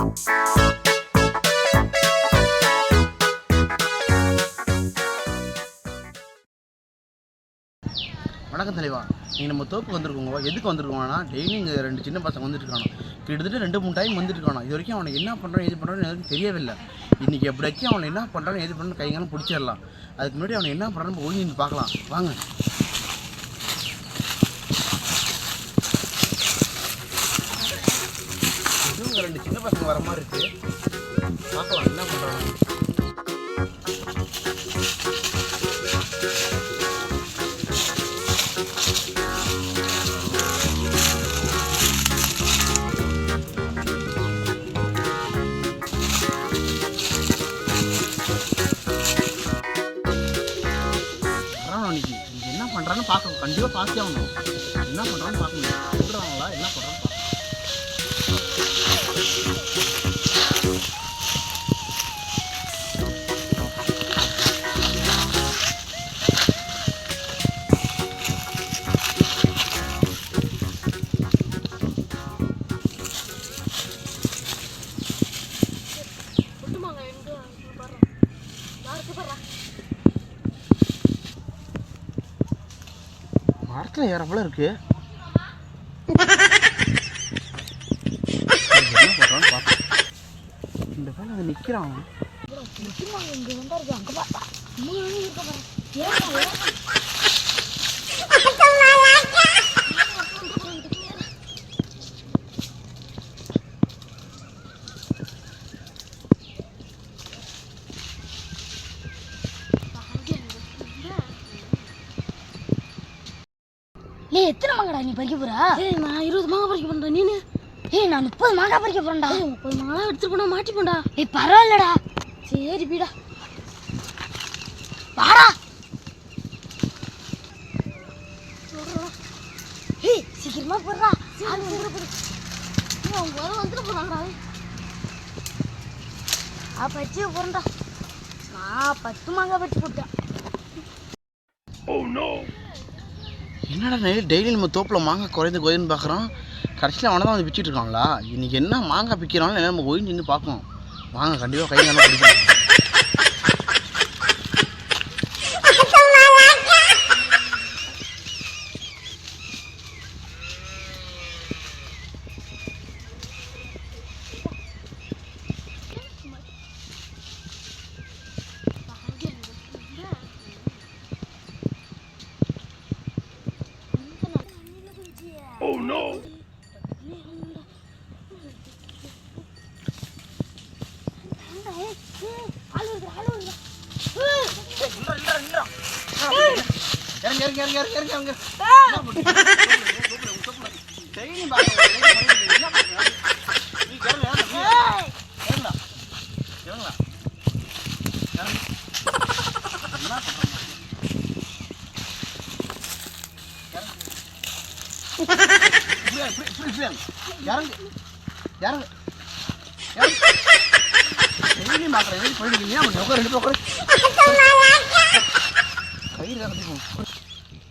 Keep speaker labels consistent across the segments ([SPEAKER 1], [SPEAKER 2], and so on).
[SPEAKER 1] வணக்கம் தலைவா, நீங்கள் நம்ம தோப்புக்கு வந்திருக்கோங்க. எதுக்கு வந்திருக்கோம்னா, டெய்லி இங்கே 2 சின்ன பசங்க வந்துட்டுருக்கானோ, கிட்டத்தட்ட 2-3 டைம் வந்துட்டுருக்கானோ. இது வரைக்கும் அவனை என்ன பண்ணுறான் எது பண்ணுறான்னு எனக்கு தெரியவில்லை. இன்றைக்கி எப்படியாச்சும் அவனை என்ன பண்ணுறான்னு எது பண்ணுறான்னு கைகாலம் பிடிச்சிடலாம். அதுக்கு முன்னாடி அவனை என்ன பண்ணுறான்னு ஒழுங்கி பார்க்கலாம் வாங்க. இவங்க 2 சின்ன பசங்க வர மாதிரி இருக்குது, பார்க்கலாம் என்ன பண்ணுறாங்க. என்ன பண்ணுறான்னு பார்க்கணும், கண்டிப்பாக பார்த்தே ஆகணும். என்ன பண்ணுறான்னு பார்க்கணும், சொல்கிறாங்களா என்ன பண்ணுறான்னு பார்க்கணும். மரத்தில் ஏற போல இருக்கு. இந்த வேலை அதை நிற்கிறான்.
[SPEAKER 2] எத்தனை மாங்கடா நீ பறிக்க போறா? நான் 20 மாங்காய் பறிக்க போறேன். நீனு? நான் 30 மாங்காய் பறிக்க போறேன்டா. 30 மாங்காய் எடுத்துட்டு போனா மாட்டி போண்டா. பரவாயில்லடா. சரி பீடா. வாடா. சீக்கிரமா போறா. ஆளு வந்துற போற. அவங்க வந்துற போறாங்கடா. பறிச்சு போறேன்டா. நான் 10 மாங்காய் பறிச்சு போட்டேன்.
[SPEAKER 1] Oh no. என்னடா டெய்லி நம்ம தோப்பில் மாங்காய் குறையுதுன்னு பார்க்குறோம். கடைசியில் அவனை தான் வந்து பிச்சுட்டு இருக்காங்களா? இன்றைக்கி என்ன மாங்காய் பிக்கிறாங்களோ என்ன நம்ம ஒயின்னு நின்று பார்க்கணும் வாங்க. கண்டிப்பாக கை நல்லா பிடிக்கணும். Oh no.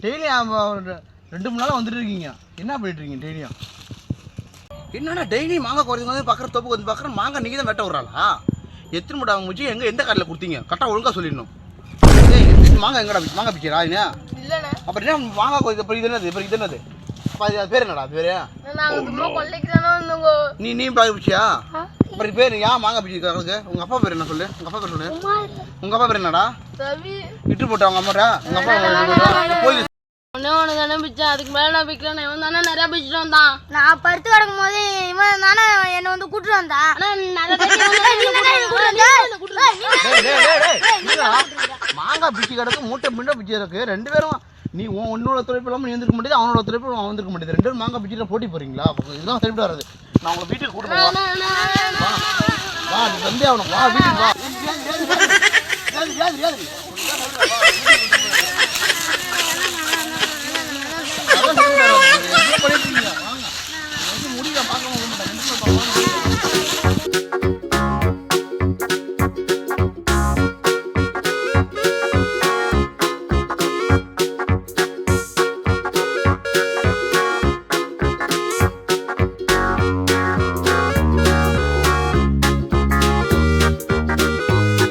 [SPEAKER 1] டெய்லி 2-3 நாளாக வந்துட்டு இருக்கீங்க, என்ன பண்ணிட்டு இருக்கீங்க டெய்லியும்? என்னடா டெய்லி மாங்காய் குறைஞ்சி வந்து பார்க்குற தோப்புக்கு வந்து பார்க்குற மாங்காய் நீங்கள் தான் வெட்ட விட்றாளா? எத்தனை மூட்டை அவங்க முடிச்சு எந்த கடையில் கொடுத்தீங்க? கரெக்டாக ஒழுங்காக சொல்லிடணும். மாங்காய் எங்கடா மாங்காய் பிக்கிறா? என்ன அப்புறம் என்ன மாங்காய் குறைஞ்ச அப்புறம் இது என்னது அது பேர் என்னடா பேரு? நீ பிச்சியா? அப்புறம் பேர் ஏன் மாங்காய் பிச்சு? உங்க அப்பா பேர் என்ன சொல்லு? உங்க அப்பா பேர் என்னடா? இட்டு போட்டா உங்க அம்மாடா? உங்க அப்பா போலீஸ்
[SPEAKER 2] தானே பிச்சேன், அதுக்கு மேல நான் பிக்கல. இவன் தானே நிறைய பிச்சுட்டு வந்தான். நான் படுத்து கிடக்கும் போது இவன் தானே என்ன வந்து கூட்டு வந்தான்.
[SPEAKER 1] மாங்காய் பிச்சு கிடக்கு, மூட்டை பிண்டை பிச்சு இருக்கு. 2 பேரும் நீ உன்னோட துறைப்பு இல்லாமல் நீ வந்துருக்க முடியாது, அவனோட துறைப்பு அவன் வந்துருக்க முடியாது. 2 பேரும் மாங்காய் பிச்சுட்டு போட்டி போறீங்களா? இதெல்லாம் சரிப்பட்டு வராது. நான் உங்களை வீட்டுக்கு கூட்டு வா, நீ வந்தே ஆகணும். வா வீட்டுக்கு வா. முடியல பார்க்க